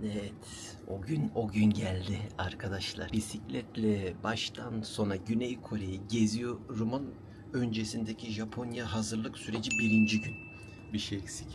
Evet, o gün geldi arkadaşlar. Bisikletle baştan sona Güney Kore'yi geziyorumun öncesindeki Japonya hazırlık süreci birinci gün. Bir şey eksik.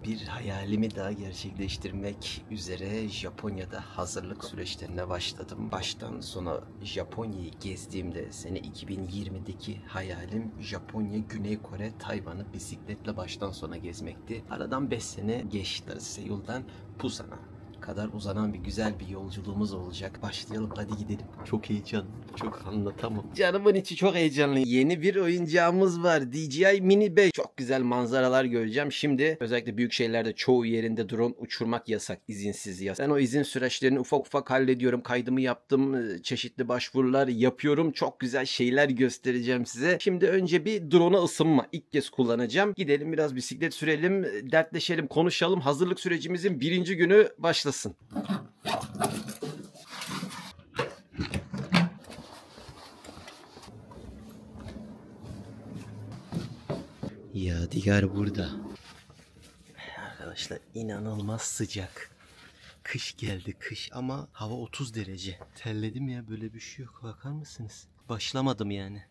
Bir hayalimi daha gerçekleştirmek üzere Japonya'da hazırlık süreçlerine başladım. Baştan sona Japonya'yı gezdiğimde sene 2020'deki hayalim Japonya, Güney Kore, Tayvan'ı bisikletle baştan sona gezmekti. Aradan 5 sene geçti. Seul'dan Busan'a kadar uzanan bir güzel bir yolculuğumuz olacak. Başlayalım, hadi gidelim. Çok heyecanlı, çok anlatamam. Canımın içi çok heyecanlı. Yeni bir oyuncağımız var. DJI Mini 5. Çok güzel manzaralar göreceğim. Şimdi özellikle büyük şehirlerde çoğu yerinde drone uçurmak yasak, izinsiz yasak. Ben o izin süreçlerini ufak ufak hallediyorum. Kaydımı yaptım. Çeşitli başvurular yapıyorum. Çok güzel şeyler göstereceğim size. Şimdi önce bir drone'a ısınma. İlk kez kullanacağım. Gidelim biraz bisiklet sürelim, dertleşelim, konuşalım. Hazırlık sürecimizin birinci günü başlasın. Yadigar burada. Arkadaşlar inanılmaz sıcak. Kış geldi, kış, ama hava 30 derece. Terledim ya, böyle bir şey yok. Bakar mısınız? Başlamadım yani.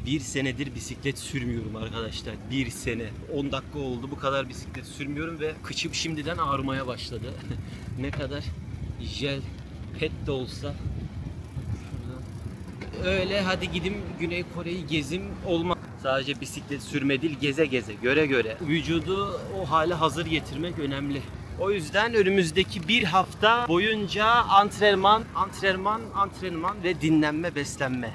Bir senedir bisiklet sürmüyorum arkadaşlar. Bir sene. 10 dakika oldu bu kadar bisiklet sürmüyorum ve kıçım şimdiden ağrımaya başladı. Ne kadar jel pet de olsa. Öyle hadi gidim Güney Kore'yi gezim olmaz. Sadece bisiklet sürme değil, geze geze, göre göre. Vücudu o hale hazır getirmek önemli. O yüzden önümüzdeki bir hafta boyunca antrenman ve dinlenme, beslenme.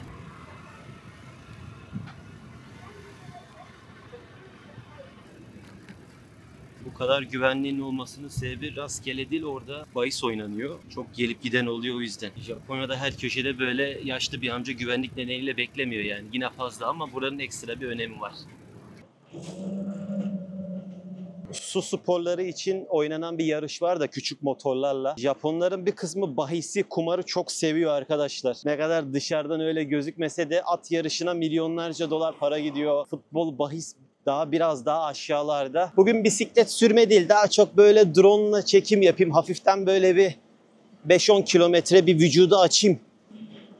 Bu kadar güvenliğin olmasının sebebi rastgele değil, orada bahis oynanıyor. Çok gelip giden oluyor o yüzden. Japonya'da her köşede böyle yaşlı bir amca güvenlik nedeniyle beklemiyor yani. Yine fazla ama buranın ekstra bir önemi var. Su sporları için oynanan bir yarış var da küçük motorlarla. Japonların bir kısmı bahisi, kumarı çok seviyor arkadaşlar. Ne kadar dışarıdan öyle gözükmese de at yarışına milyonlarca dolar para gidiyor. Futbol, bahis biraz daha aşağılarda. Bugün bisiklet sürme değil, daha çok böyle drone'la çekim yapayım. Hafiften böyle bir 5-10 kilometre bir vücudu açayım.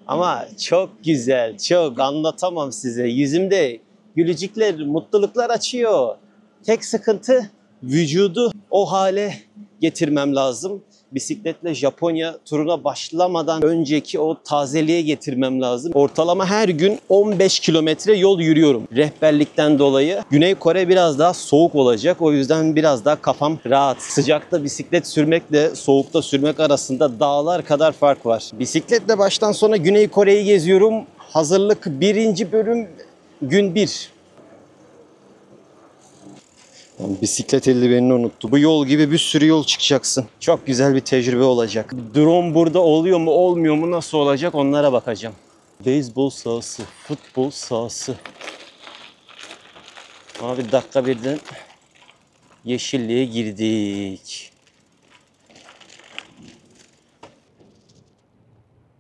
Ama çok güzel, çok anlatamam size. Yüzümde gülücükler, mutluluklar açıyor. Tek sıkıntı vücudu o hale getirmem lazım. Bisikletle Japonya turuna başlamadan önceki o tazeliğe getirmem lazım. Ortalama her gün 15 kilometre yol yürüyorum. Rehberlikten dolayı. Güney Kore biraz daha soğuk olacak. O yüzden biraz daha kafam rahat. Sıcakta bisiklet sürmekle soğukta sürmek arasında dağlar kadar fark var. Bisikletle baştan sona Güney Kore'yi geziyorum. Hazırlık 1. bölüm gün 1. Bisiklet eldivenini unuttu. Bu yol gibi bir sürü yol çıkacaksın. Çok güzel bir tecrübe olacak. Drone burada oluyor mu olmuyor mu, nasıl olacak, onlara bakacağım. Beyzbol sahası, futbol sahası. Abi dakika birden yeşilliğe girdik.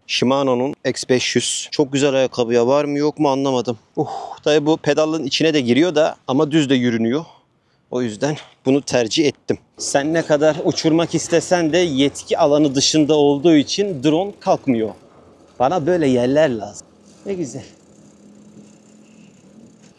Shimano'nun X500. Çok güzel ayakkabıya, var mı yok mu anlamadım. Tabii bu pedalın içine de giriyor da ama düz de yürünüyor. O yüzden bunu tercih ettim. Sen ne kadar uçurmak istesen de yetki alanı dışında olduğu için drone kalkmıyor. Bana böyle yerler lazım. Ne güzel.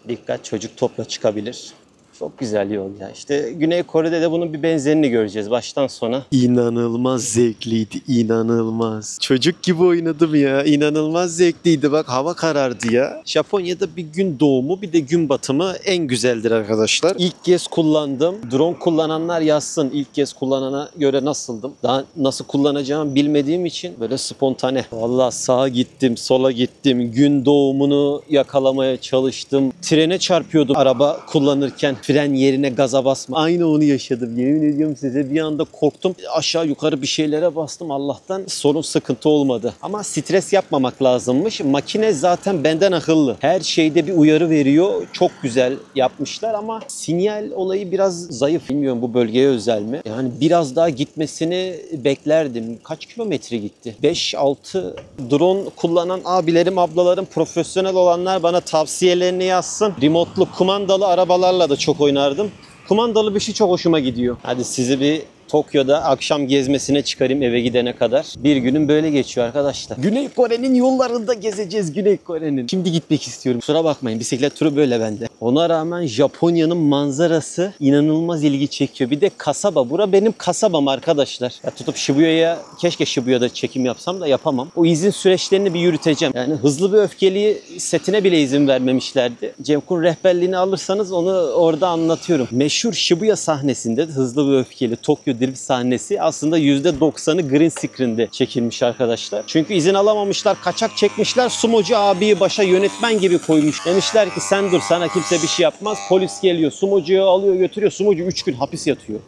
Dikkat, çocuk topla çıkabilir. Çok güzel yol ya. İşte Güney Kore'de de bunun bir benzerini göreceğiz baştan sona. İnanılmaz zevkliydi, inanılmaz. Çocuk gibi oynadım ya. İnanılmaz zevkliydi. Bak hava karardı ya. Japonya'da bir gün doğumu bir de gün batımı en güzeldir arkadaşlar. İlk kez kullandım. Drone kullananlar yazsın. İlk kez kullanana göre nasıldım? Daha nasıl kullanacağımı bilmediğim için böyle spontane. Vallahi sağa gittim, sola gittim. Gün doğumunu yakalamaya çalıştım. Trene çarpıyordum araba kullanırken. Fren yerine gaza basma. Aynı onu yaşadım. Yemin ediyorum size, bir anda korktum. Aşağı yukarı bir şeylere bastım. Allah'tan sorun, sıkıntı olmadı. Ama stres yapmamak lazımmış. Makine zaten benden akıllı. Her şeyde bir uyarı veriyor. Çok güzel yapmışlar ama sinyal olayı biraz zayıf. Bilmiyorum bu bölgeye özel mi? Yani biraz daha gitmesini beklerdim. Kaç kilometre gitti? 5-6. Drone kullanan abilerim, ablalarım, profesyonel olanlar bana tavsiyelerini yazsın. Remote'lu kumandalı arabalarla da çok oynardım. Kumandalı bir şey çok hoşuma gidiyor. Hadi sizi bir Tokyo'da akşam gezmesine çıkarayım eve gidene kadar. Bir günüm böyle geçiyor arkadaşlar. Güney Kore'nin yollarında gezeceğiz, Güney Kore'nin. Şimdi gitmek istiyorum. Kusura bakmayın, bisiklet turu böyle bende. Ona rağmen Japonya'nın manzarası inanılmaz ilgi çekiyor. Bir de kasaba. Bura benim kasabam arkadaşlar. Ya tutup Shibuya'ya, keşke Shibuya'da çekim yapsam da yapamam. O izin süreçlerini bir yürüteceğim. Yani Hızlı ve Öfkeli setine bile izin vermemişlerdi. Cemkun rehberliğini alırsanız onu orada anlatıyorum. Meşhur Shibuya sahnesinde Hızlı ve Öfkeli Tokyo Drift sahnesi aslında %90'ı green screen'de çekilmiş arkadaşlar. Çünkü izin alamamışlar, kaçak çekmişler. Sumocu abiyi başa yönetmen gibi koymuş. Demişler ki sen dur, sana kimse bir şey yapmaz. Polis geliyor, sumocuyu alıyor götürüyor. Sumocu 3 gün hapis yatıyor.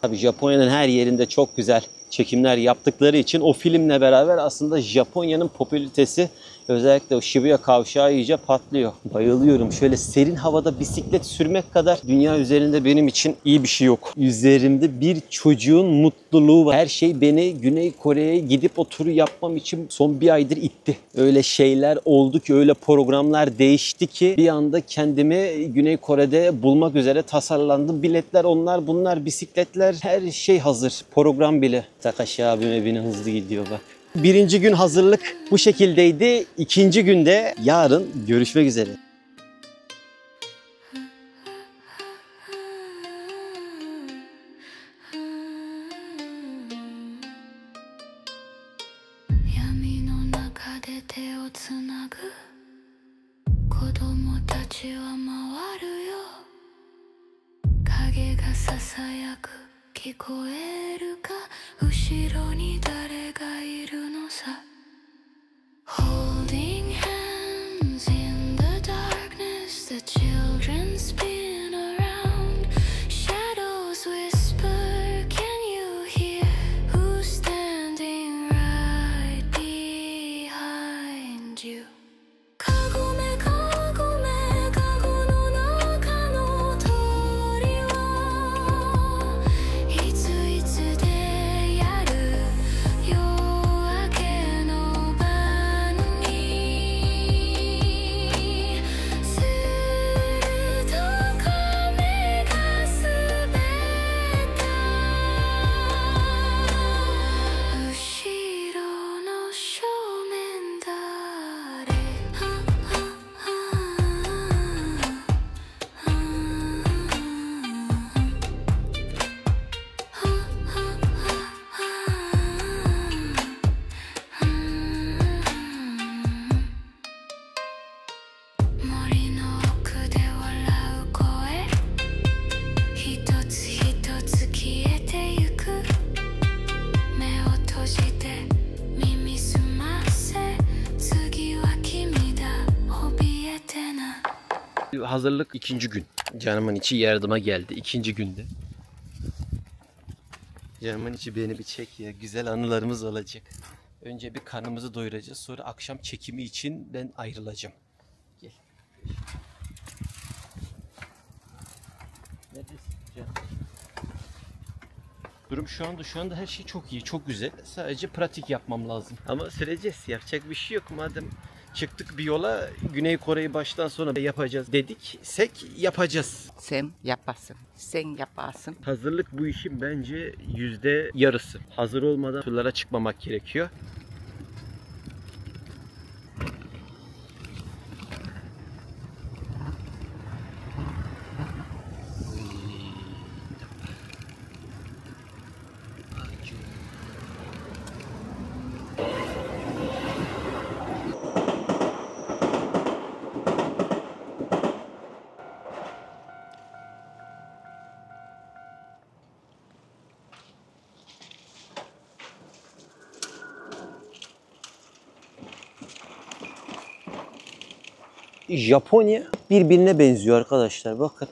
Tabii Japonya'nın her yerinde çok güzel çekimler yaptıkları için o filmle beraber aslında Japonya'nın popülaritesi özellikle o Shibuya kavşağı iyice patlıyor. Bayılıyorum. Şöyle serin havada bisiklet sürmek kadar dünya üzerinde benim için iyi bir şey yok. Üzerimde bir çocuğun mutluluğu var. Her şey beni Güney Kore'ye gidip o turu yapmam için son bir aydır itti. Öyle şeyler oldu ki, öyle programlar değişti ki bir anda kendimi Güney Kore'de bulmak üzere tasarlandım. Biletler, onlar bunlar, bisikletler, her şey hazır. Program bile. Takashi abim evine hızlı gidiyor bak. Birinci gün hazırlık bu şekildeydi. İkinci günde yarın görüşmek üzere. Holding hands in the darkness, the children spin around. Shadows whisper, can you hear who's standing right behind you? Kagume, kagume, kago no naka no tori wa itsu itsu de yaru yoake no ban ni suru to kame ga subeta ushiro no shoumen dare ha ha ha Mori no oku de warau koe hitotsu hitotsu kiete yuku Me o tojite mimi sumase tsugi wa kimi da obiete na Hazırlık ikinci gün. Canımın içi yardıma geldi ikinci günde. Canımın içi beni bir çek ya. Güzel anılarımız olacak. Önce bir karnımızı doyuracağız. Sonra akşam çekimi için ben ayrılacağım. Gel. Neredesin canım? Durum şu anda her şey çok iyi, çok güzel. Sadece pratik yapmam lazım. Ama süreceğiz. Yapacak bir şey yok. Madem çıktık bir yola, Güney Kore'yi baştan sona yapacağız dediksek yapacağız. Sen yapasın. Sen yaparsın. Hazırlık bu işin bence %yarısı. Hazır olmadan turlara çıkmamak gerekiyor. Japonya birbirine benziyor arkadaşlar, bakın.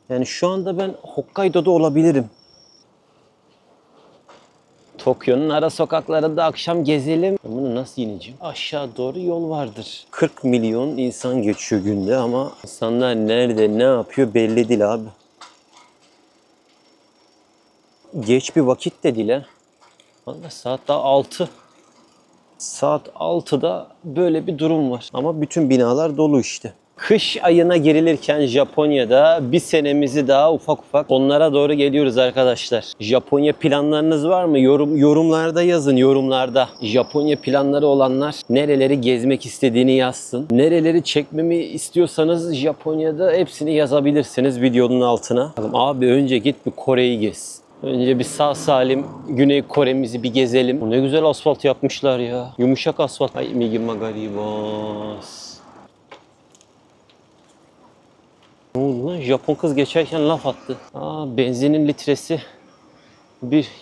Yani şu anda ben Hokkaido'da olabilirim. Tokyo'nun ara sokaklarında akşam gezelim. Bunu nasıl ineceğim? Aşağı doğru yol vardır. 40 milyon insan geçiyor günde ama insanlar nerede ne yapıyor belli değil abi. Geç bir vakit de değil ha. Vallahi saat daha 6. Saat 6'da böyle bir durum var. Ama bütün binalar dolu işte. Kış ayına girilirken Japonya'da bir senemizi daha ufak ufak onlara doğru geliyoruz arkadaşlar. Japonya planlarınız var mı? Yorumlarda yazın, yorumlarda. Japonya planları olanlar nereleri gezmek istediğini yazsın. Nereleri çekmemi istiyorsanız Japonya'da hepsini yazabilirsiniz videonun altına. Abi önce git bir Kore'yi gez. Önce bir sağ salim Güney Kore'mizi bir gezelim. Ne güzel asfalt yapmışlar ya. Yumuşak asfalt. Ay migima garibas. Ne oldu lan? Japon kız geçerken laf attı. Benzinin litresi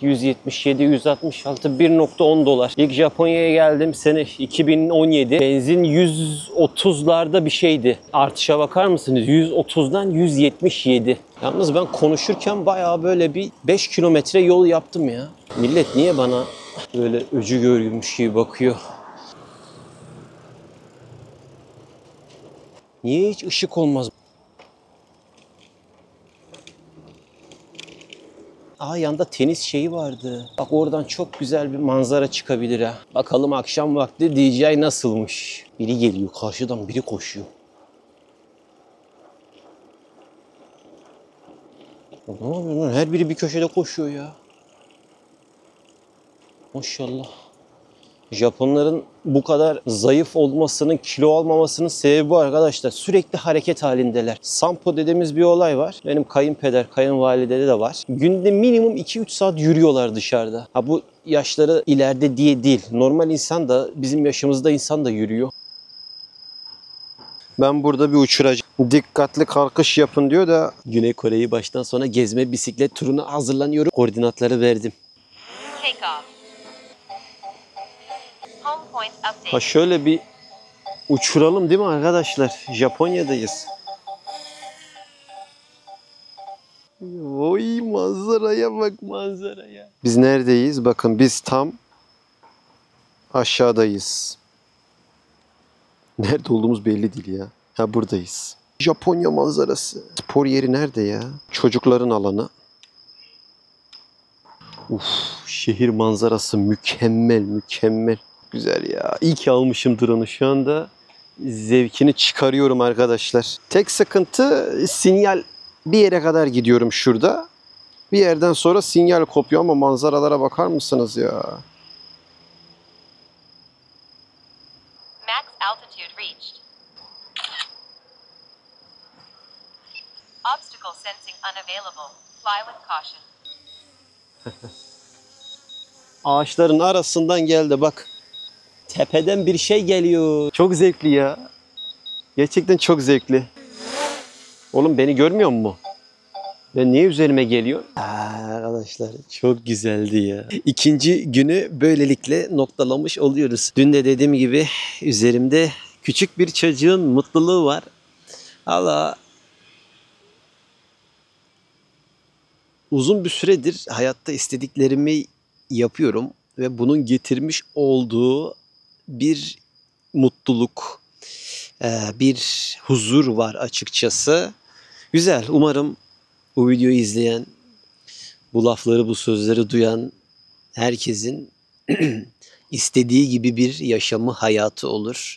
177, 166, 1.10 dolar. İlk Japonya'ya geldim sene 2017. Benzin 130'larda bir şeydi. Artışa bakar mısınız? 130'dan 177. Yalnız ben konuşurken bayağı böyle bir 5 kilometre yol yaptım ya. Millet niye bana böyle öcü görmüş gibi bakıyor? Niye hiç ışık olmaz? Yanda tenis şeyi vardı. Bak oradan çok güzel bir manzara çıkabilir ha. Bakalım akşam vakti DJI nasılmış. Biri geliyor karşıdan, biri koşuyor. Ne yapıyor lan? Her biri bir köşede koşuyor ya. Maşallah. Japonların bu kadar zayıf olmasının, kilo almamasının sebebi bu arkadaşlar. Sürekli hareket halindeler. Sampo dediğimiz bir olay var. Benim kayınpeder, kayınvalidede de var. Günde minimum 2-3 saat yürüyorlar dışarıda. Bu yaşları ileride diye değil. Normal insan da, bizim yaşımızda insan da yürüyor. Ben burada bir uçuracağım. Dikkatli kalkış yapın diyor da Güney Kore'yi baştan sona gezme bisiklet turuna hazırlanıyorum. Koordinatları verdim. Take off. Home point update. Şöyle bir uçuralım değil mi arkadaşlar? Japonya'dayız. Oy manzaraya bak, manzaraya. Biz neredeyiz? Bakın biz tam aşağıdayız. Nerede olduğumuz belli değil ya. Buradayız. Japonya manzarası. Spor yeri nerede ya? Çocukların alanı. Şehir manzarası mükemmel, mükemmel. Güzel ya. İyi ki almışım drone'u. Şu anda zevkini çıkarıyorum arkadaşlar. Tek sıkıntı sinyal, bir yere kadar gidiyorum şurada. Bir yerden sonra sinyal kopuyor ama manzaralara bakar mısınız ya? Max altitude reached. Obstacle sensing unavailable. Fly with caution. Ağaçların arasından geldi bak. Tepeden bir şey geliyor. Çok zevkli ya. Gerçekten çok zevkli. Oğlum beni görmüyor musun? Ben niye üzerime geliyor? Arkadaşlar çok güzeldi ya. İkinci günü böylelikle noktalamış oluyoruz. Dün de dediğim gibi üzerimde küçük bir çocuğun mutluluğu var. Allah. Uzun bir süredir hayatta istediklerimi yapıyorum ve bunun getirmiş olduğu bir mutluluk, bir huzur var açıkçası. Güzel. Umarım bu videoyu izleyen, bu lafları, bu sözleri duyan herkesin istediği gibi bir yaşamı, hayatı olur.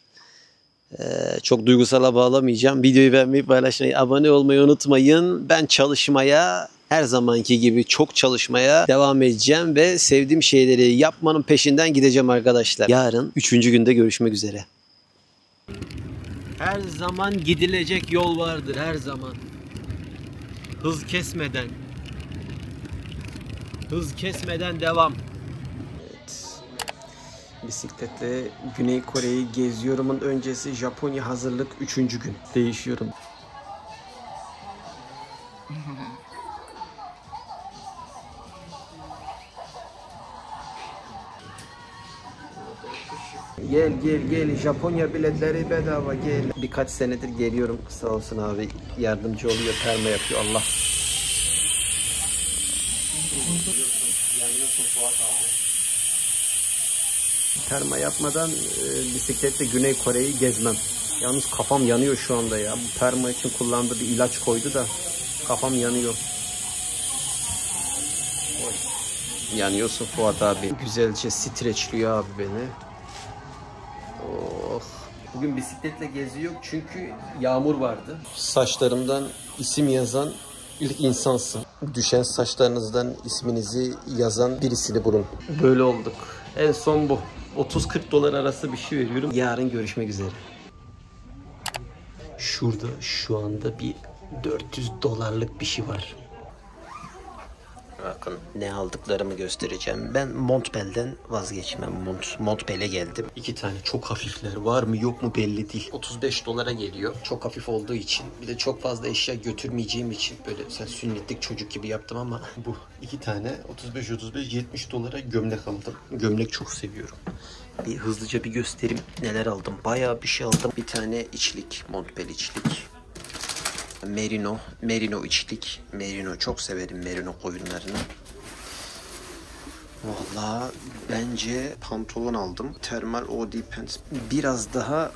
Çok duygusala bağlamayacağım. Videoyu beğenmeyi, paylaşmayı, abone olmayı unutmayın. Ben çalışmaya, her zamanki gibi çok çalışmaya devam edeceğim ve sevdiğim şeyleri yapmanın peşinden gideceğim arkadaşlar. Yarın 3. günde görüşmek üzere. Her zaman gidilecek yol vardır, her zaman. Hız kesmeden. Hız kesmeden devam. Evet. Bisikletle Güney Kore'yi geziyorumun öncesi Japonya hazırlık 3. gün. Değişiyorum. Gel gel gel, Japonya biletleri bedava, gel. Birkaç senedir geliyorum, sağ olsun abi yardımcı oluyor, perma yapıyor Allah. Perma yapmadan bisikletle Güney Kore'yi gezmem. Yalnız kafam yanıyor şu anda ya. Bu perma için kullandığı bir ilaç koydu da kafam yanıyor. Yanıyorsun Fuat abi. Güzelce streçliyor abi beni. Oh. Bugün bisikletle geziyor çünkü yağmur vardı. Saçlarımdan isim yazan ilk insansın. Düşen saçlarınızdan isminizi yazan birisini bulun. Böyle olduk. En son bu. 30-40 dolar arası bir şey veriyorum. Yarın görüşmek üzere. Şurada şu anda bir 400 dolarlık bir şey var. Bakın ne aldıklarımı göstereceğim. Ben Montbell'den vazgeçmem. Montbell'e geldim. 2 tane çok hafifler var mı yok mu belli değil. 35 dolara geliyor. Çok hafif olduğu için. Bir de çok fazla eşya götürmeyeceğim için böyle sen sünnetlik çocuk gibi yaptım ama bu 2 tane 35 dolara gömlek aldım. Gömlek çok seviyorum. Bir hızlıca bir göstereyim neler aldım. Bayağı bir şey aldım. Bir tane içlik, Montbell içlik. Merino içlik. Merino çok severim merino koyunlarını. Vallahi bence pantolon aldım. Thermal OD pants. Biraz daha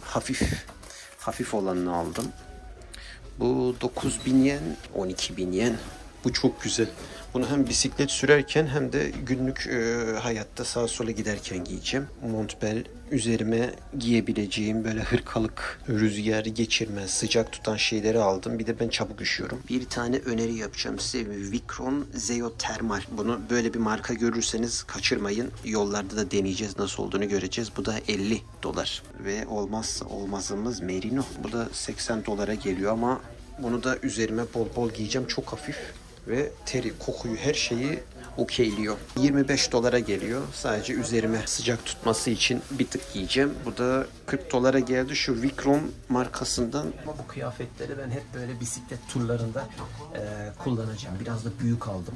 hafif olanını aldım. Bu 9.000 yen, 12.000 yen. Bu çok güzel. Bunu hem bisiklet sürerken hem de günlük hayatta sağa sola giderken giyeceğim. Montbell üzerime giyebileceğim böyle hırkalık, rüzgarı geçirmez, sıcak tutan şeyleri aldım. Bir de ben çabuk üşüyorum. Bir tane öneri yapacağım size. Vicron Zeothermal. Bunu böyle bir marka görürseniz kaçırmayın. Yollarda da deneyeceğiz. Nasıl olduğunu göreceğiz. Bu da 50 dolar. Ve olmazsa olmazımız Merino. Bu da 80 dolara geliyor ama bunu da üzerime bol bol giyeceğim. Çok hafif. Ve teri, kokuyu, her şeyi okeyliyor. 25 dolara geliyor. Sadece üzerime sıcak tutması için bir tık giyeceğim. Bu da 40 dolara geldi. Şu Vicron markasından. Ama bu kıyafetleri ben hep böyle bisiklet turlarında kullanacağım. Biraz da büyük aldım.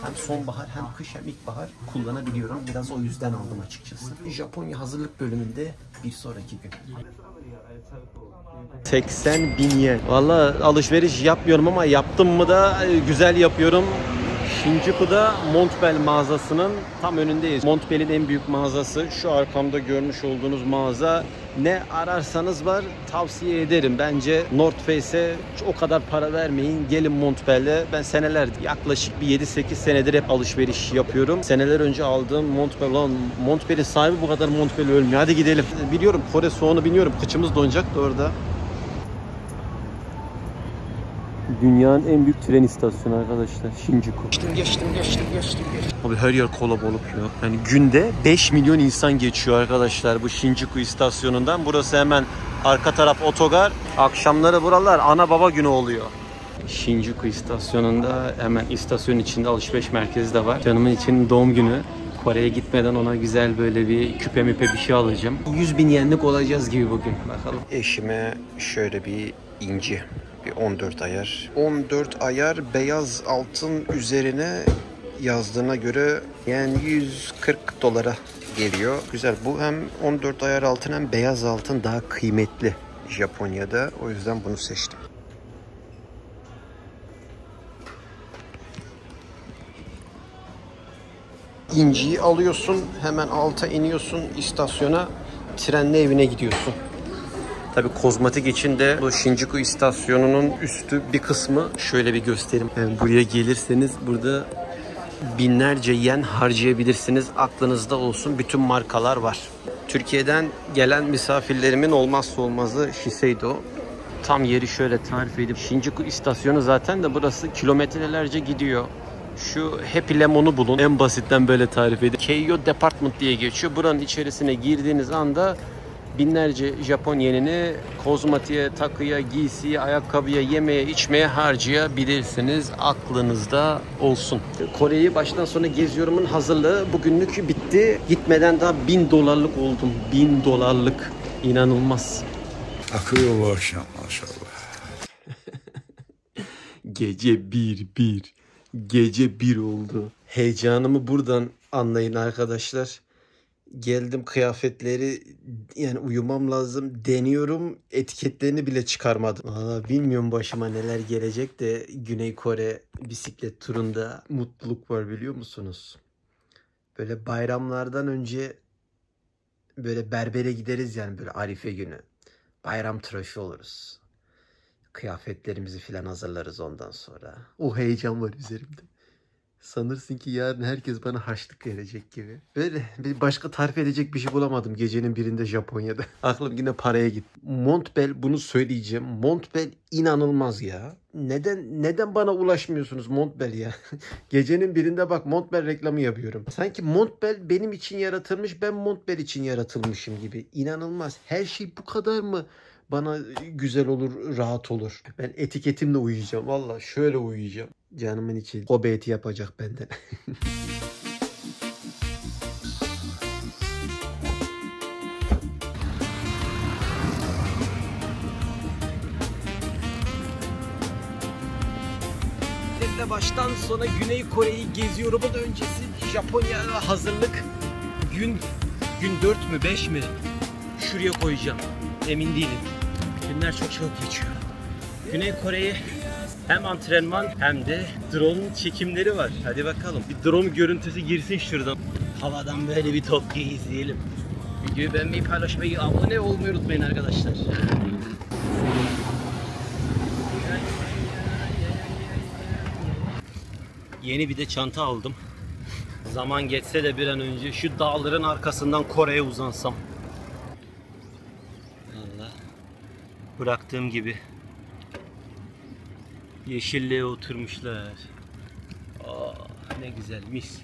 Hem sonbahar hem kış hem ilkbahar kullanabiliyorum. Biraz o yüzden aldım açıkçası. Japonya hazırlık bölümünde bir sonraki gün. 80.000 yen. Valla alışveriş yapmıyorum ama yaptım mı da güzel yapıyorum. Shinjuku'da Montbell mağazasının tam önündeyiz. Montbell'in en büyük mağazası. Şu arkamda görmüş olduğunuz mağaza. Ne ararsanız var, tavsiye ederim. Bence North Face'e o kadar para vermeyin. Gelin Montbell'e. Ben senelerdir, yaklaşık bir 7-8 senedir hep alışveriş yapıyorum. Seneler önce aldığım Montbell. Montbell'in sahibi bu kadar Montbell ölmüyor. Hadi gidelim. Biliyorum Kore soğuğunu biliyorum. Kıçımız donacak da orada. Dünyanın en büyük tren istasyonu arkadaşlar. Shinjuku. Geçtim. Abi her yer kalabalık ya. Yani günde 5 milyon insan geçiyor arkadaşlar bu Shinjuku istasyonundan. Burası hemen arka taraf otogar. Akşamları buralar ana baba günü oluyor. Shinjuku istasyonunda hemen istasyon içinde alışveriş merkezi de var. Canımın için doğum günü. Kore'ye gitmeden ona güzel böyle bir küpe bir şey alacağım. 100.000 yenlik olacağız gibi bugün. Bakalım. Eşime şöyle bir inci. Bir 14 ayar. 14 ayar beyaz altın üzerine yazdığına göre yani 140 dolara geliyor. Güzel. Bu hem 14 ayar altın hem beyaz altın daha kıymetli Japonya'da. O yüzden bunu seçtim. İnciyi alıyorsun, hemen alta iniyorsun istasyona, trenle evine gidiyorsun. Tabii kozmetik için de bu Shinjuku istasyonunun üstü bir kısmı şöyle bir göstereyim. Yani buraya gelirseniz burada binlerce yen harcayabilirsiniz. Aklınızda olsun, bütün markalar var. Türkiye'den gelen misafirlerimin olmazsa olmazı Shiseido. Tam yeri şöyle tarif edeyim. Shinjuku istasyonu zaten de burası kilometrelerce gidiyor. Şu Happy Lemon'u bulun. En basitten böyle tarif edeyim. Keiyo Department diye geçiyor. Buranın içerisine girdiğiniz anda binlerce Japon yenini kozmetiğe, takıya, giysiye, ayakkabıya, yemeğe, içmeye harcayabilirsiniz. Aklınızda olsun. Kore'yi baştan sona geziyorumun hazırlığı bugünlük bitti. Gitmeden daha 1000 dolarlık oldum. 1000 dolarlık. İnanılmaz. Akıyor bu akşam maşallah. Gece 1. Gece 1 oldu. Heyecanımı buradan anlayın arkadaşlar. Geldim, kıyafetleri yani uyumam lazım deniyorum, etiketlerini bile çıkarmadım. Valla bilmiyorum başıma neler gelecek de Güney Kore bisiklet turunda mutluluk var biliyor musunuz? Böyle bayramlardan önce böyle berbere gideriz yani, böyle Arife günü. Bayram tıraşı oluruz. Kıyafetlerimizi filan hazırlarız ondan sonra. O heyecan var üzerimde. Sanırsın ki yarın herkes bana harçlık verecek gibi. Böyle bir başka tarif edecek bir şey bulamadım gecenin birinde Japonya'da. Aklım yine paraya gitti. Montbell, bunu söyleyeceğim. Montbell inanılmaz ya. Neden bana ulaşmıyorsunuz Montbell ya? Gecenin birinde bak Montbell reklamı yapıyorum. Sanki Montbell benim için yaratılmış, ben Montbell için yaratılmışım gibi. İnanılmaz. Her şey bu kadar mı bana güzel olur, rahat olur? Ben etiketimle uyuyacağım. Valla şöyle uyuyacağım. Canımın içi Kobe eti yapacak benden. Baştan sona Güney Kore'yi geziyorum. Bu da öncesi Japonya'ya hazırlık. Gün 4 mü 5 mi? Şuraya koyacağım. Emin değilim. Günler çok çabuk geçiyor. Güney Kore'ye hem antrenman hem de drone çekimleri var. Hadi bakalım. Bir drone görüntüsü girsin şuradan. Havadan böyle bir Tokyo izleyelim. Videoyu beğenmeyi, paylaşmayı, abone olmayı unutmayın arkadaşlar. Yeni bir de çanta aldım. Zaman geçse de bir an önce şu dağların arkasından Kore'ye uzansam. Allah. Bıraktığım gibi yeşilliğe oturmuşlar. Aa, ne güzel, mis.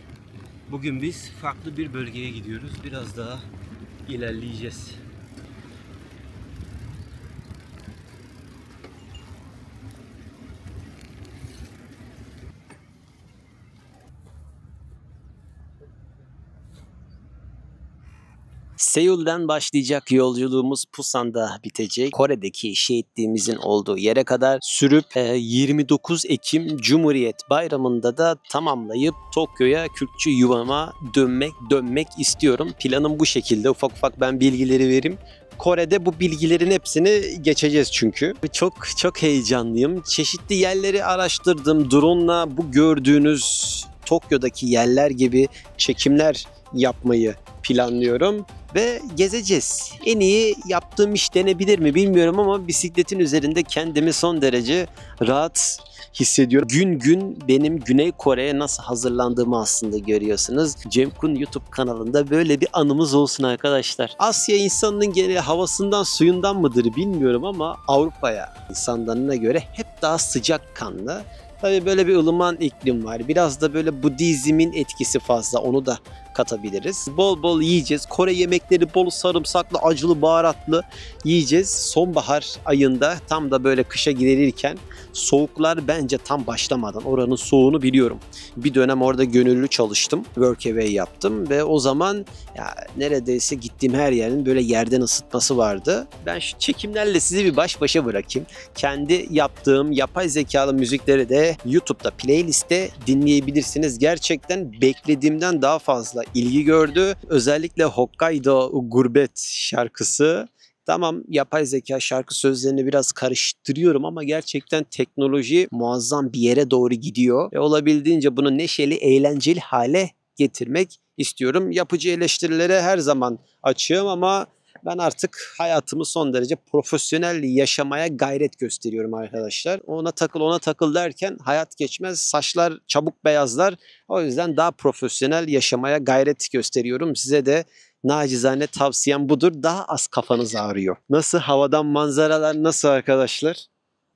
Bugün biz farklı bir bölgeye gidiyoruz. Biraz daha ilerleyeceğiz. Seul'den başlayacak yolculuğumuz Busan'da bitecek. Kore'deki şehitliğimizin olduğu yere kadar sürüp 29 Ekim Cumhuriyet Bayramı'nda da tamamlayıp Tokyo'ya Kürkçü yuvama dönmek istiyorum. Planım bu şekilde. Ufak ufak ben bilgileri vereyim. Kore'de bu bilgilerin hepsini geçeceğiz çünkü. Çok heyecanlıyım. Çeşitli yerleri araştırdım. Drone'la bu gördüğünüz Tokyo'daki yerler gibi çekimler yapmayı planlıyorum ve gezeceğiz. En iyi yaptığım iş denebilir mi bilmiyorum ama bisikletin üzerinde kendimi son derece rahat hissediyorum. Gün gün benim Güney Kore'ye nasıl hazırlandığımı aslında görüyorsunuz. Cemkun YouTube kanalında böyle bir anımız olsun arkadaşlar. Asya insanının genel havasından suyundan mıdır bilmiyorum ama Avrupa'ya insanlarına göre hep daha sıcakkanlı. Tabii böyle bir ılıman iklim var. Biraz da böyle Budizmin etkisi fazla. Onu da katabiliriz. Bol bol yiyeceğiz. Kore yemekleri bol sarımsaklı, acılı, baharatlı yiyeceğiz. Sonbahar ayında tam da böyle kışa girilirken soğuklar bence tam başlamadan, oranın soğuğunu biliyorum. Bir dönem orada gönüllü çalıştım. Workaway yaptım ve o zaman ya neredeyse gittiğim her yerin böyle yerden ısıtması vardı. Ben şu çekimlerle sizi bir baş başa bırakayım. Kendi yaptığım yapay zekalı müzikleri de YouTube'da playlist'te dinleyebilirsiniz. Gerçekten beklediğimden daha fazla ilgi gördü. Özellikle Hokkaido Gurbet şarkısı. Tamam, yapay zeka şarkı sözlerini biraz karıştırıyorum ama gerçekten teknoloji muazzam bir yere doğru gidiyor. Ve olabildiğince bunu neşeli, eğlenceli hale getirmek istiyorum. Yapıcı eleştirilere her zaman açığım ama ben artık hayatımı son derece profesyonel yaşamaya gayret gösteriyorum arkadaşlar. Ona takıl derken hayat geçmez, saçlar çabuk beyazlar. O yüzden daha profesyonel yaşamaya gayret gösteriyorum. Size de nacizane tavsiyem budur. Daha az kafanız ağrıyor. Nasıl, havadan manzaralar nasıl arkadaşlar?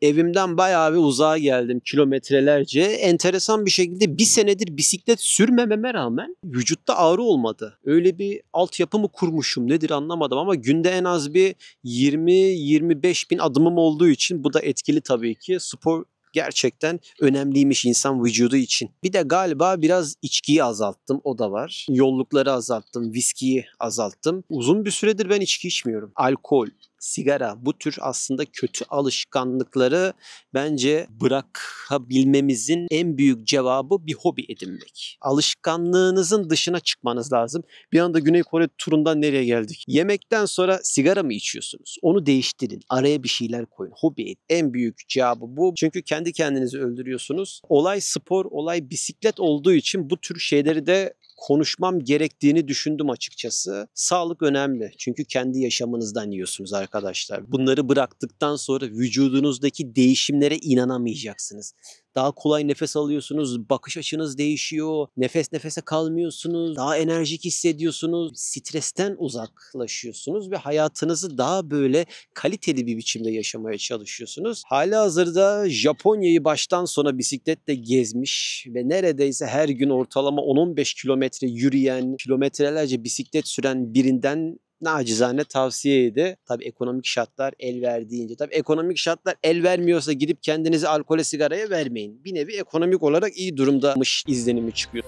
Evimden bayağı bir uzağa geldim, kilometrelerce. Enteresan bir şekilde bir senedir bisiklet sürmememe rağmen vücutta ağrı olmadı. Öyle bir altyapı mı kurmuşum nedir anlamadım ama günde en az bir 20-25 bin adımım olduğu için bu da etkili tabii ki. Spor gerçekten önemliymiş insan vücudu için. Bir de galiba biraz içkiyi azalttım, o da var. Yollukları azalttım, viskiyi azalttım. Uzun bir süredir ben içki içmiyorum. Alkol, sigara, bu tür aslında kötü alışkanlıkları bence bırakabilmemizin en büyük cevabı bir hobi edinmek. Alışkanlığınızın dışına çıkmanız lazım. Bir anda Güney Kore turundan nereye geldik? Yemekten sonra sigara mı içiyorsunuz? Onu değiştirin. Araya bir şeyler koyun. Hobi edin. En büyük cevabı bu. Çünkü kendi kendinizi öldürüyorsunuz. Olay spor, olay bisiklet olduğu için bu tür şeyleri de konuşmam gerektiğini düşündüm açıkçası. Sağlık önemli. Çünkü kendi yaşamınızdan yiyorsunuz arkadaşlar. Bunları bıraktıktan sonra vücudunuzdaki değişimlere inanamayacaksınız. Daha kolay nefes alıyorsunuz. Bakış açınız değişiyor. Nefes nefese kalmıyorsunuz. Daha enerjik hissediyorsunuz. Stresten uzaklaşıyorsunuz ve hayatınızı daha böyle kaliteli bir biçimde yaşamaya çalışıyorsunuz. Halihazırda Japonya'yı baştan sona bisikletle gezmiş ve neredeyse her gün ortalama 10-15 kilometre yürüyen, kilometrelerce bisiklet süren birinden nacizane tavsiyeydi. Tabii ekonomik şartlar el verdiğince. Tabii ekonomik şartlar el vermiyorsa gidip kendinizi alkole, sigaraya vermeyin. Bir nevi ekonomik olarak iyi durumdamış izlenimi çıkıyor.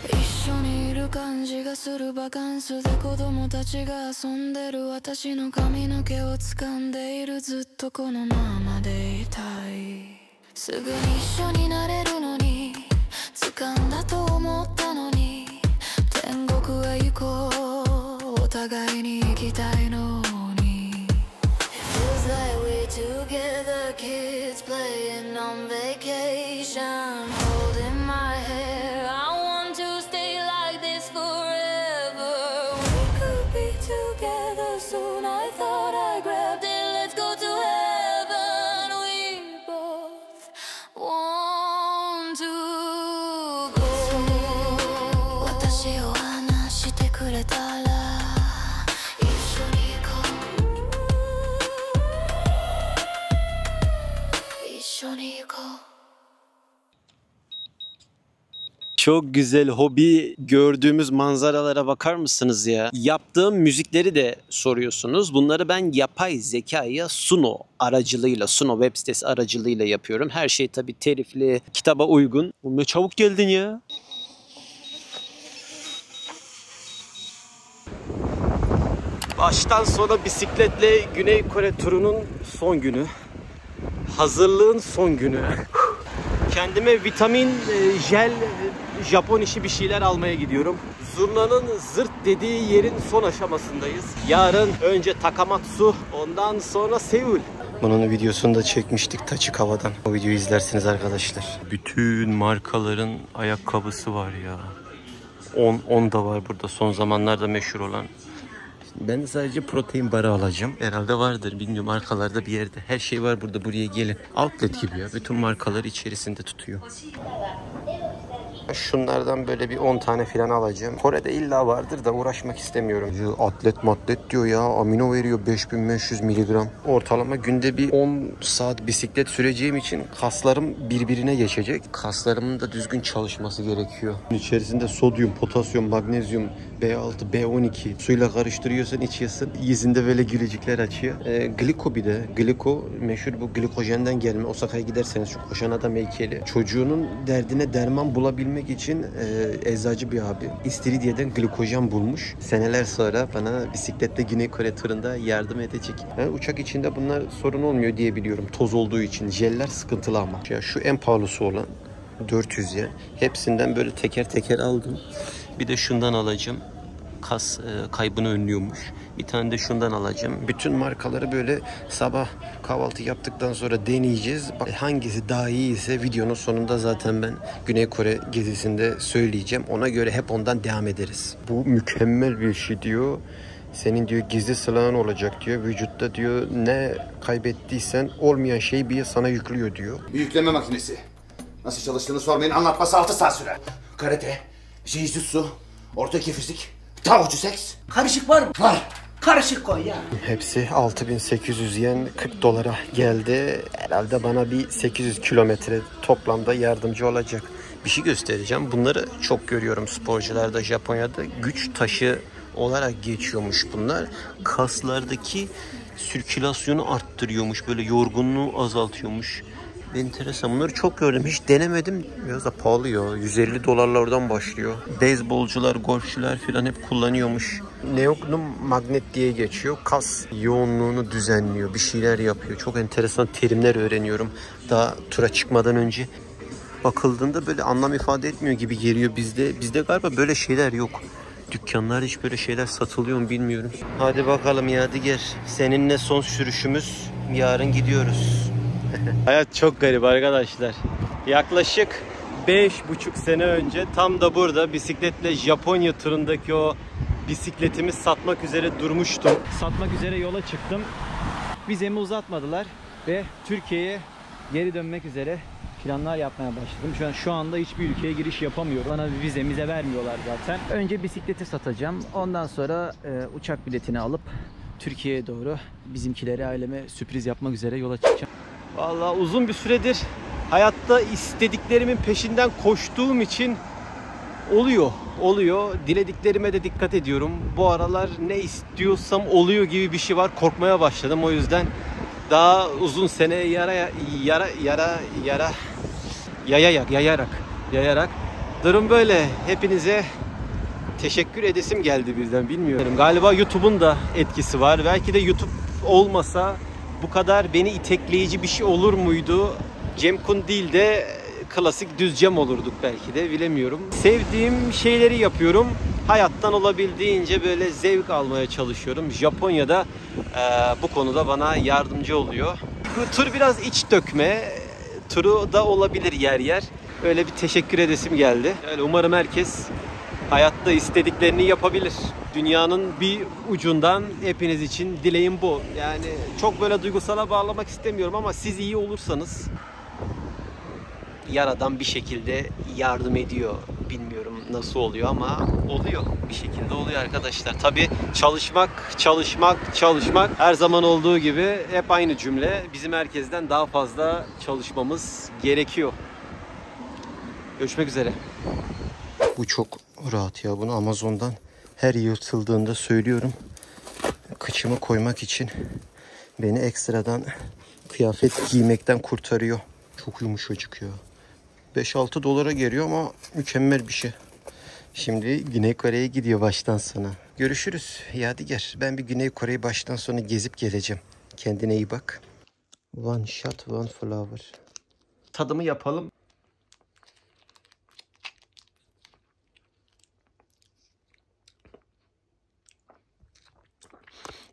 一緒にいる感じがするバカンスで子供たちが遊んでる私の髪の毛を掴んでいるずっとこのままでいたいすぐに一緒になれるのに掴んだと思ったのに天国へ行こうお互いに行きたいのに It feels like we're together kids playing on vacation holding my hair I want to stay like this forever We could be together soon I thought I grabbed it let's go to heaven We both want to go 私を話してくれたら一緒に行こう一緒に行こう Çok güzel hobi gördüğümüz manzaralara bakar mısınız ya? Yaptığım müzikleri de soruyorsunuz. Bunları ben yapay zekaya Suno aracılığıyla, Suno web sitesi aracılığıyla yapıyorum. Her şey tabii telifli, kitaba uygun. Ne çabuk geldin ya. Baştan sona bisikletle Güney Kore turunun son günü. Hazırlığın son günü. Kendime vitamin, jel, Japon işi bir şeyler almaya gidiyorum. Zurnanın zırt dediği yerin son aşamasındayız. Yarın önce Takamatsu, ondan sonra Seul. Bunun videosunu da çekmiştik Taçık Hava'dan. O videoyu izlersiniz arkadaşlar. Bütün markaların ayakkabısı var ya. 10 da var burada son zamanlarda meşhur olan. Ben sadece protein barı alacağım. Herhalde vardır, bilmiyorum, markalarda bir yerde. Her şey var burada, buraya gelin. Outlet gibi ya. Bütün markaları içerisinde tutuyor. Şunlardan böyle bir 10 tane falan alacağım. Kore'de illa vardır da uğraşmak istemiyorum. Atlet matlet diyor ya. Amino veriyor 5500 miligram. Ortalama günde bir 10 saat bisiklet süreceğim için kaslarım birbirine geçecek. Kaslarımın da düzgün çalışması gerekiyor. İçerisinde sodyum, potasyum, magnezyum, B6, B12 suyla karıştırıyorsun, içiyorsun. Yüzünde böyle gülücükler açıyor. Gliko bir de. Gliko meşhur bu glikojenden gelme. Osaka'ya giderseniz şu koşan adam heykeli. Çocuğunun derdine derman bulabilmek için eczacı bir abi İstiridye'den glikojen bulmuş. Seneler sonra bana bisikletle Güney Kore turunda yardım edecek. Yani uçak içinde bunlar sorun olmuyor diye biliyorum. Toz olduğu için. Jeller sıkıntılı ama. Ya şu en pahalısı olan 400 yen. Hepsinden böyle teker teker aldım. Bir de şundan alacağım. Kas kaybını önlüyormuş. Bir tane de şundan alacağım. Bütün markaları böyle sabah kahvaltı yaptıktan sonra deneyeceğiz. Hangisi daha iyi ise videonun sonunda zaten ben Güney Kore gezisinde söyleyeceğim. Ona göre hep ondan devam ederiz. Bu mükemmel bir şey diyor. Senin diyor gizli silahın olacak diyor. Vücutta diyor ne kaybettiysen olmayan şeyi bir sana yüklüyor diyor. Bir yükleme makinesi. Nasıl çalıştığını sormayın, anlatması 6 saat sürer. Karate, jiu-jitsu, ortaki fizik, tavucu seks. Karışık var mı? Var. Karışık koy ya. Hepsi 6800 yen, 40 dolara geldi. Herhalde bana bir 800 kilometre toplamda yardımcı olacak. Bir şey göstereceğim. Bunları çok görüyorum sporcularda, Japonya'da. Güç taşı olarak geçiyormuş bunlar. Kaslardaki sirkülasyonu arttırıyormuş. Böyle yorgunluğu azaltıyormuş. Enteresan. Bunları çok gördüm. Hiç denemedim. Biraz da pahalı ya. 150 dolarlardan başlıyor. Beyzbolcular, golfçüler falan hep kullanıyormuş. Neognum magnet diye geçiyor. Kas yoğunluğunu düzenliyor. Bir şeyler yapıyor. Çok enteresan terimler öğreniyorum. Daha tura çıkmadan önce. Bakıldığında böyle anlam ifade etmiyor gibi geliyor bizde. Bizde galiba böyle şeyler yok. Dükkanlarda hiç böyle şeyler satılıyor mu bilmiyorum. Hadi bakalım Yadigar. Seninle son sürüşümüz. Yarın gidiyoruz. Hayat çok garip arkadaşlar. Yaklaşık 5,5 sene önce tam da burada bisikletle Japonya turundaki o bisikletimi satmak üzere durmuştum. Satmak üzere yola çıktım. Vizemi uzatmadılar ve Türkiye'ye geri dönmek üzere planlar yapmaya başladım. Şu anda hiçbir ülkeye giriş yapamıyorum. Bana bir vize vermiyorlar zaten. Önce bisikleti satacağım. Ondan sonra uçak biletini alıp Türkiye'ye doğru bizimkilere, aileme sürpriz yapmak üzere yola çıkacağım. Vallahi uzun bir süredir hayatta istediklerimin peşinden koştuğum için oluyor. Dilediklerime de dikkat ediyorum. Bu aralar ne istiyorsam oluyor gibi bir şey var. Korkmaya başladım. O yüzden daha uzun sene yayarak. Durum böyle. Hepinize teşekkür edesim geldi birden, bilmiyorum. Galiba YouTube'un da etkisi var. Belki de YouTube olmasa bu kadar beni itekleyici bir şey olur muydu? Cem Kun değil de klasik düz Cem olurduk belki de, bilemiyorum. Sevdiğim şeyleri yapıyorum. Hayattan olabildiğince böyle zevk almaya çalışıyorum. Japonya'da bu konuda bana yardımcı oluyor. Bu tur biraz iç dökme turu da olabilir yer yer. Öyle bir teşekkür edesim geldi. Yani umarım herkes hayatta istediklerini yapabilir. Dünyanın bir ucundan hepiniz için dileğim bu. Yani çok böyle duygusala bağlamak istemiyorum ama siz iyi olursanız Yaradan bir şekilde yardım ediyor. Bilmiyorum nasıl oluyor ama oluyor. Bir şekilde oluyor arkadaşlar. Tabii çalışmak her zaman olduğu gibi hep aynı cümle. Bizim herkesten daha fazla çalışmamız gerekiyor. Görüşmek üzere. Bu çok rahat ya. Bunu Amazon'dan her yırtıldığında söylüyorum. Kıçımı koymak için beni ekstradan kıyafet giymekten kurtarıyor. Çok yumuşacık ya. 5-6 dolara geliyor ama mükemmel bir şey. Şimdi Güney Kore'ye gidiyor baştan sona. Görüşürüz Yadigar. Ben bir Güney Kore'yi baştan sona gezip geleceğim. Kendine iyi bak. One shot, one flower. Tadımı yapalım.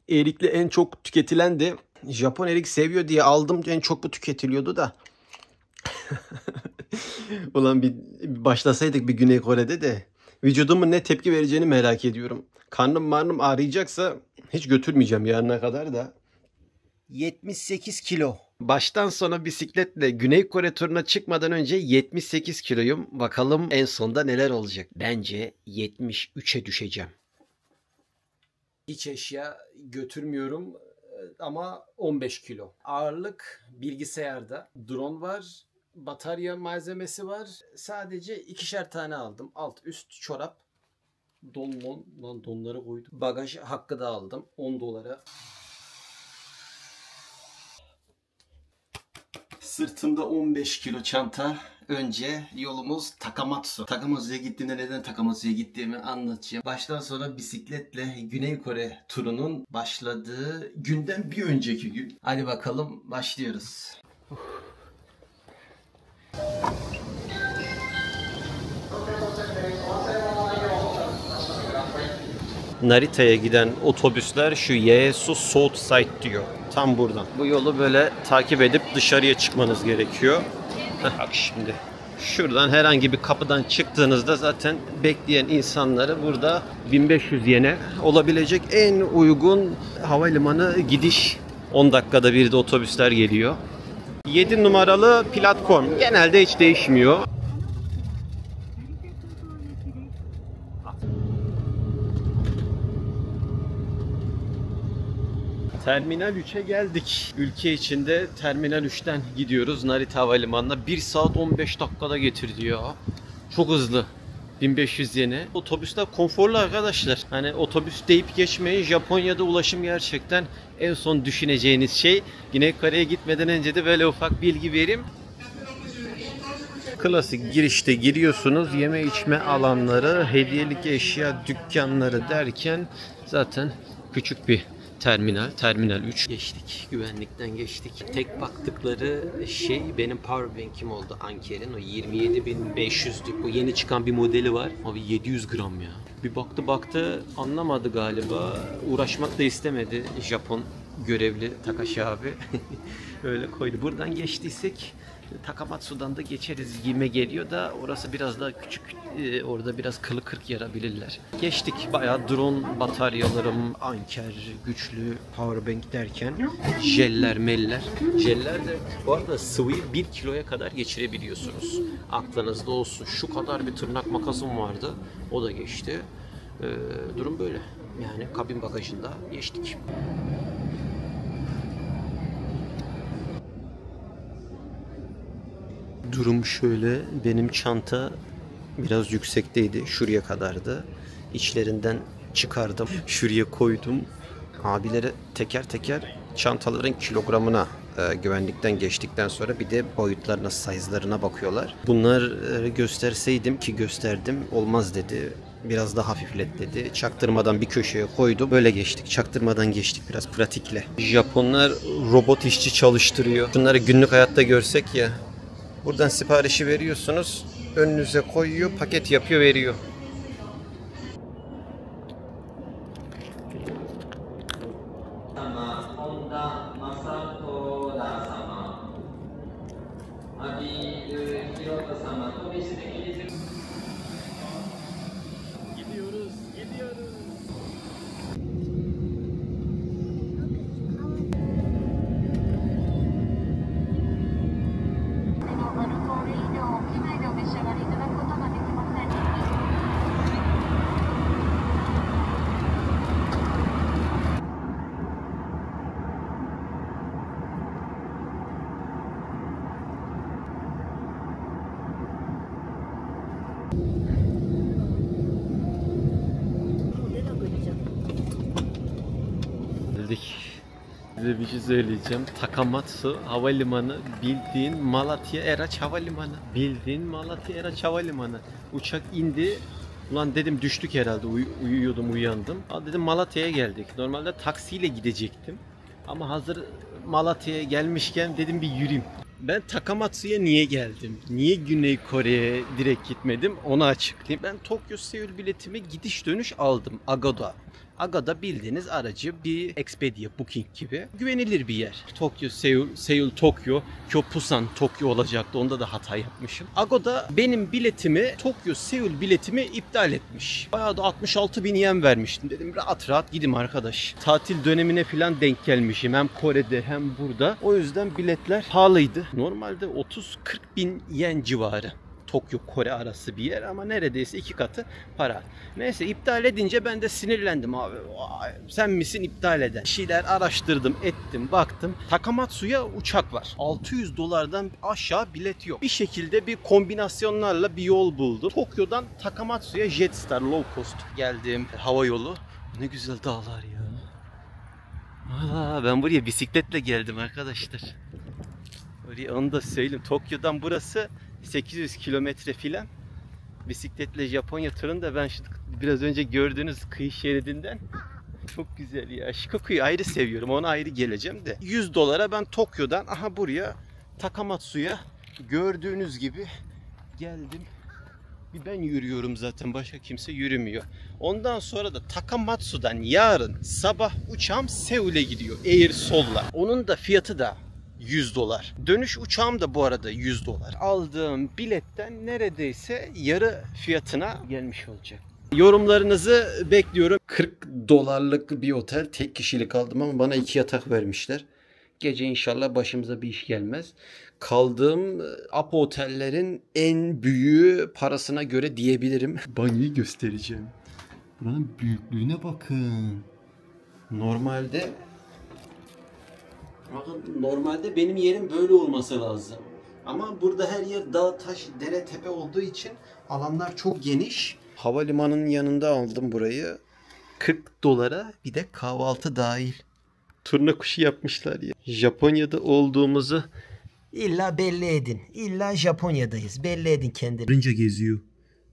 Erikli en çok tüketilen de Japon erik seviyor diye aldım. En çok bu tüketiliyordu da. Ulan bir başlasaydık bir Güney Kore'de de vücudumun ne tepki vereceğini merak ediyorum. Karnım ağrıyacaksa hiç götürmeyeceğim yarına kadar da. 78 kilo. Baştan sona bisikletle Güney Kore turuna çıkmadan önce 78 kiloyum. Bakalım en sonda neler olacak. Bence 73'e düşeceğim. Hiç eşya götürmüyorum ama 15 kilo. Ağırlık bilgisayarda. Drone var. Batarya malzemesi var. Sadece 2'şer tane aldım. Alt üst çorap. Donları koydum. Bagaj hakkı da aldım. 10 dolara. Sırtımda 15 kilo çanta. Önce yolumuz Takamatsu. Takamatsu'ya gittiğimde neden Takamatsu'ya gittiğimi anlatacağım. Baştan sona bisikletle Güney Kore turunun başladığı günden bir önceki gün. Hadi bakalım başlıyoruz. Narita'ya giden otobüsler şu Yaesu South Side diyor. Tam buradan. Bu yolu böyle takip edip dışarıya çıkmanız gerekiyor. Bak şimdi. Şuradan herhangi bir kapıdan çıktığınızda zaten bekleyen insanları burada 1500 yene olabilecek en uygun havalimanı gidiş. 10 dakikada bir de otobüsler geliyor. 7 numaralı platform. Genelde hiç değişmiyor. Terminal 3'e geldik. Ülke içinde Terminal 3'ten gidiyoruz Narita Havalimanı'na. 1 saat 15 dakikada getirdi ya. Çok hızlı. 1500 yene. Otobüsler konforlu arkadaşlar. Hani otobüs deyip geçmeyin. Japonya'da ulaşım gerçekten en son düşüneceğiniz şey. Güney Kore'ye gitmeden önce de böyle ufak bilgi vereyim. Klasik girişte giriyorsunuz. Yeme içme alanları, hediyelik eşya dükkanları derken zaten küçük bir Terminal 3 geçtik. Güvenlikten geçtik. Tek baktıkları şey benim powerbank'im oldu Anker'in. O 27.500'lük. O yeni çıkan bir modeli var. Abi 700 gram ya. Bir baktı anlamadı galiba. Uğraşmak da istemedi Japon görevli Takashi abi öyle koydu. Buradan geçtiysek Takamatsu'dan da geçeriz gibime geliyor da orası biraz daha küçük. Orada biraz kılı kırk yarabilirler. Geçtik. Bayağı drone bataryalarım, anker, güçlü, powerbank derken jeller, meller. Jeller de bu arada sıvıyı 1 kiloya kadar geçirebiliyorsunuz. Aklınızda olsun. Şu kadar bir tırnak makasım vardı. O da geçti. Durum böyle. Yani kabin bagajında geçtik. Durum şöyle. Benim çanta biraz yüksekteydi. Şuraya kadardı. İçlerinden çıkardım. Şuraya koydum. Abilere teker teker çantaların kilogramına güvenlikten geçtikten sonra bir de boyutlarına, size'larına bakıyorlar. Bunları gösterseydim ki gösterdim. Olmaz dedi. Biraz daha hafiflet dedi. Çaktırmadan bir köşeye koydum. Böyle geçtik. Çaktırmadan geçtik biraz pratikle. Japonlar robot işçi çalıştırıyor. Bunları günlük hayatta görsek ya. Buradan siparişi veriyorsunuz. Önünüze koyuyor, paket yapıyor, veriyor. Gidiyoruz, gidiyoruz. Size bir şey söyleyeceğim. Takamatsu havalimanı bildiğin Malatya Eraç havalimanı. Bildiğin Malatya Eraç havalimanı. Uçak indi. Ulan dedim düştük herhalde. Uyuyordum, uyandım. Dedim Malatya'ya geldik. Normalde taksiyle gidecektim. Ama hazır Malatya'ya gelmişken dedim bir yürüyeyim. Ben Takamatsu'ya niye geldim? Niye Güney Kore'ye direkt gitmedim? Onu açıklayayım. Ben Tokyo Seul biletimi gidiş dönüş aldım. Agoda. Agada bildiğiniz aracı bir Expedia, Booking gibi güvenilir bir yer. Tokyo, Seul, Seul, Tokyo, Busan, Tokyo olacaktı. Onda da hata yapmışım. Agoda benim biletimi, Tokyo, Seul biletimi iptal etmiş. Bayağı da 66.000 yen vermiştim. Dedim rahat rahat gideyim arkadaş. Tatil dönemine falan denk gelmişim. Hem Kore'de hem burada. O yüzden biletler pahalıydı. Normalde 30-40 bin yen civarı. Tokyo Kore arası bir yer ama neredeyse 2 katı para. Neyse iptal edince ben de sinirlendim abi. Sen misin iptal eden? Bir şeyler araştırdım, ettim, baktım. Takamatsu'ya uçak var. $600'dan aşağı bilet yok. Bir şekilde bir kombinasyonlarla bir yol buldum. Tokyo'dan Takamatsu'ya Jetstar low cost geldim. Hava yolu. Ne güzel dağlar ya. Ben buraya bisikletle geldim arkadaşlar. Oraya onu da söyleyeyim. Tokyo'dan burası 800 kilometre filan. Bisikletle Japonya turunu da ben şu biraz önce gördüğünüz kıyı şeridinden çok güzel ya. Shikoku'yu ayrı seviyorum. Ona ayrı geleceğim de. $100'a ben Tokyo'dan buraya Takamatsu'ya gördüğünüz gibi geldim. Bir ben yürüyorum zaten. Başka kimse yürümüyor. Ondan sonra da Takamatsu'dan yarın sabah uçağım Seul'e gidiyor. Air Sol'la. Onun da fiyatı da $100. Dönüş uçağım da bu arada $100. Aldığım biletten neredeyse yarı fiyatına gelmiş olacak. Yorumlarınızı bekliyorum. $40 bir otel, tek kişilik aldım ama bana 2 yatak vermişler. Gece inşallah başımıza bir iş gelmez. Kaldığım Apo otellerin en büyüğü parasına göre diyebilirim. Banyoyu göstereceğim. Buranın büyüklüğüne bakın. Normalde benim yerim böyle olması lazım. Ama burada her yer dağ, taş, dere, tepe olduğu için alanlar çok geniş. Havalimanının yanında aldım burayı. $40 bir de kahvaltı dahil. Turna kuşu yapmışlar ya. Japonya'da olduğumuzu illa belli edin. İlla Japonya'dayız. Belli edin kendini. Karınca geziyor.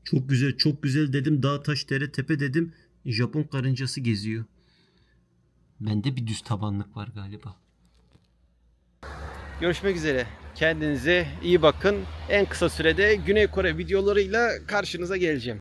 Çok güzel, çok güzel dedim. Dağ, taş, dere, tepe dedim. Japon karıncası geziyor. Bende bir düz tabanlık var galiba. Görüşmek üzere. Kendinize iyi bakın. En kısa sürede Güney Kore videolarıyla karşınıza geleceğim.